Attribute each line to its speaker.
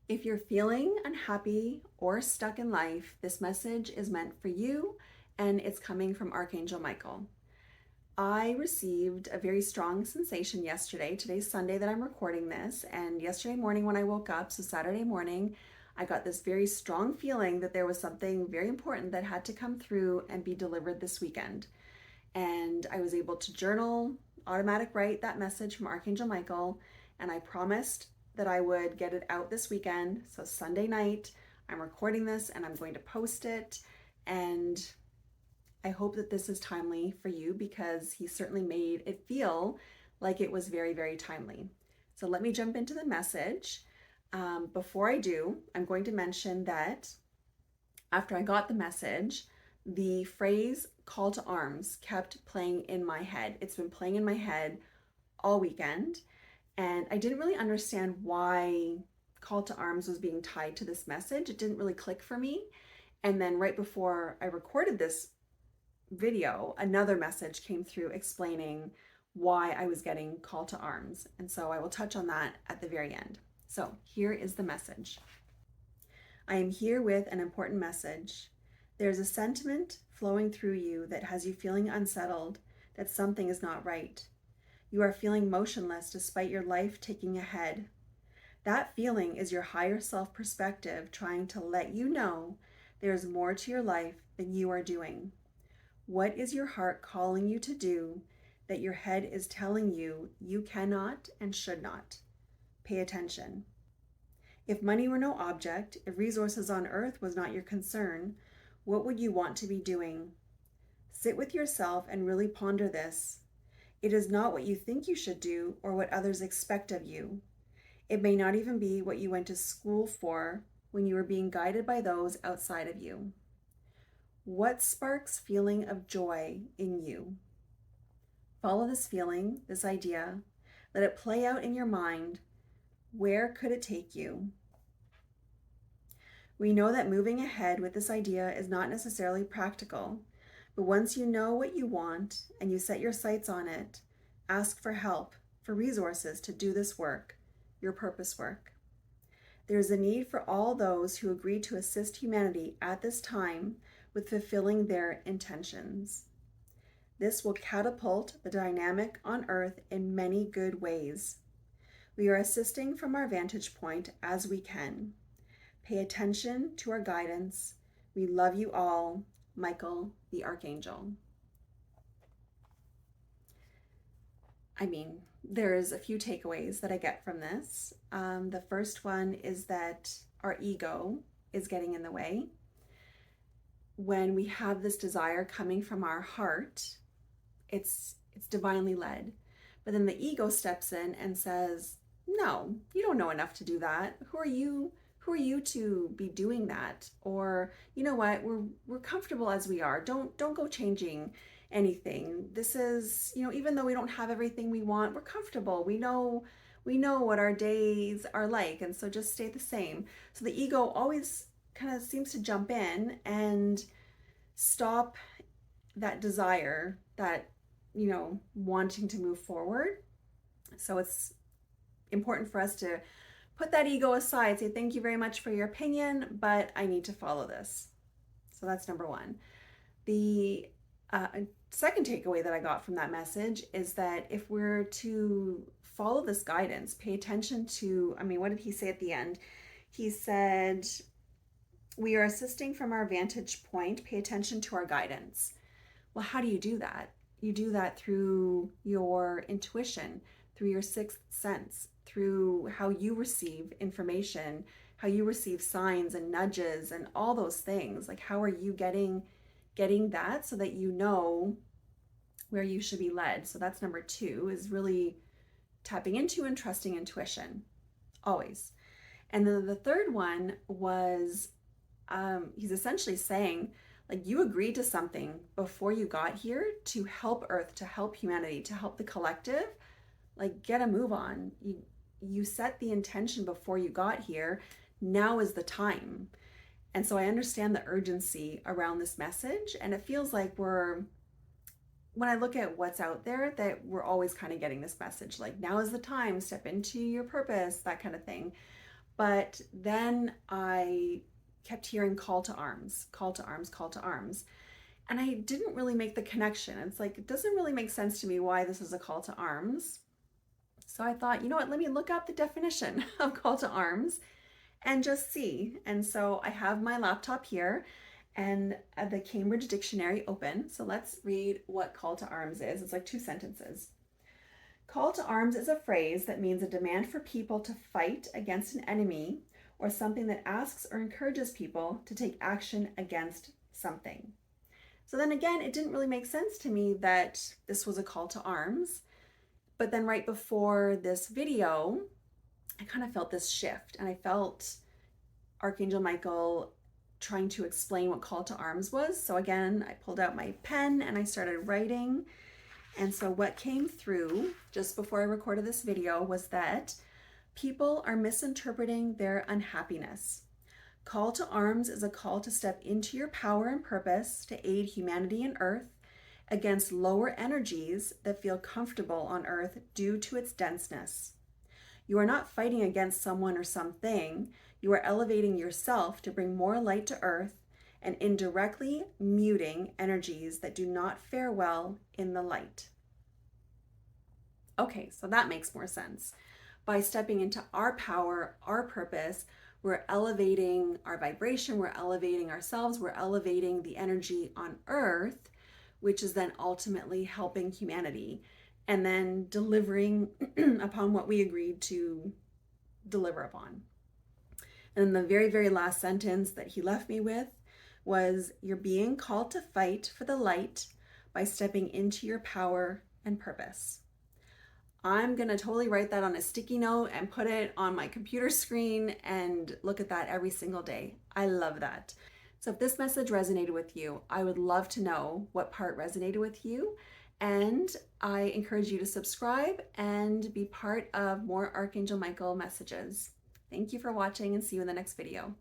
Speaker 1: If you're feeling unhappy or stuck in life, this message is meant for you and it's coming from Archangel Michael. I received a very strong sensation yesterday. Today's Sunday that I'm recording this, and yesterday morning when I woke up, so Saturday morning, I got this very strong feeling that there was something very important that had to come through and be delivered this weekend. And I was able to journal, automatic write that message from Archangel Michael, and I promised that I would get it out this weekend. So Sunday night, I'm recording this and I'm going to post it. And I hope that this is timely for you because he certainly made it feel like it was very, very timely. So let me jump into the message. Before I do, I'm going to mention that after I got the message, the phrase call to arms kept playing in my head. It's been playing in my head all weekend, and I didn't really understand why call to arms was being tied to this message. It didn't really click for me. And then right before I recorded this video, another message came through explaining why I was getting call to arms. And so I will touch on that at the very end. So here is the message. I am here with an important message. There's a sentiment flowing through you that has you feeling unsettled, that something is not right. You are feeling motionless despite your life taking ahead. That feeling is your higher self perspective trying to let you know there's more to your life than you are doing. What is your heart calling you to do that your head is telling you you cannot and should not? Pay attention. If money were no object, if resources on earth was not your concern, what would you want to be doing? Sit with yourself and really ponder this. It is not what you think you should do or what others expect of you. It may not even be what you went to school for when you were being guided by those outside of you. What sparks feeling of joy in you? Follow this feeling, this idea. Let it play out in your mind. Where could it take you? We know that moving ahead with this idea is not necessarily practical, but once you know what you want and you set your sights on it, ask for help, for resources to do this work, your purpose work. There is a need for all those who agree to assist humanity at this time with fulfilling their intentions. This will catapult the dynamic on Earth in many good ways. We are assisting from our vantage point as we can. Pay attention to our guidance. We love you all. Michael, the Archangel. There's a few takeaways that I get from this. The first one is that our ego is getting in the way. When we have this desire coming from our heart, it's divinely led. But then the ego steps in and says, no, you don't know enough to do that. Who are you to be doing that? Or, you know what, we're comfortable as we are. Don't go changing anything. This is, even though we don't have everything we want, we're comfortable. We know what our days are like, and so just stay the same. So the ego always kind of seems to jump in and stop that desire, that wanting to move forward. So it's important for us to put that ego aside, say thank you very much for your opinion, but I need to follow this. So that's number one. The second takeaway that I got from that message is that if we're to follow this guidance, pay attention to, what did he say at the end? He said, we are assisting from our vantage point, pay attention to our guidance. Well, how do you do that? You do that through your intuition, through your sixth sense, through how you receive information, how you receive signs and nudges and all those things. Like, how are you getting that so that you know where you should be led? So that's number two, is really tapping into and trusting intuition, always. And then the third one was, he's essentially saying, like, you agreed to something before you got here to help Earth, to help humanity, to help the collective. Like, get a move on. You set the intention before you got here. Now is the time. And so I understand the urgency around this message, and it feels like when I look at what's out there, that we're always kind of getting this message, like, now is the time, step into your purpose, that kind of thing. But then I kept hearing call to arms, call to arms, call to arms. And I didn't really make the connection. It's like, it doesn't really make sense to me why this is a call to arms. So I thought, you know what, let me look up the definition of call to arms and just see. And so I have my laptop here and the Cambridge Dictionary open. So let's read what call to arms is. It's like 2 sentences. Call to arms is a phrase that means a demand for people to fight against an enemy or something that asks or encourages people to take action against something. So then again, it didn't really make sense to me that this was a call to arms. But then right before this video, I kind of felt this shift, and I felt Archangel Michael trying to explain what call to arms was. So again, I pulled out my pen and I started writing. And so what came through just before I recorded this video was that people are misinterpreting their unhappiness. Call to arms is a call to step into your power and purpose to aid humanity and Earth against lower energies that feel comfortable on Earth due to its denseness. You are not fighting against someone or something. You are elevating yourself to bring more light to Earth and indirectly muting energies that do not fare well in the light. Okay, so that makes more sense. By stepping into our power, our purpose, we're elevating our vibration, we're elevating ourselves, we're elevating the energy on Earth, which is then ultimately helping humanity and then delivering upon what we agreed to deliver upon. And the very, very last sentence that he left me with was, you're being called to fight for the light by stepping into your power and purpose. I'm going to totally write that on a sticky note and put it on my computer screen and look at that every single day. I love that. So if this message resonated with you, I would love to know what part resonated with you. And I encourage you to subscribe and be part of more Archangel Michael messages. Thank you for watching, and see you in the next video.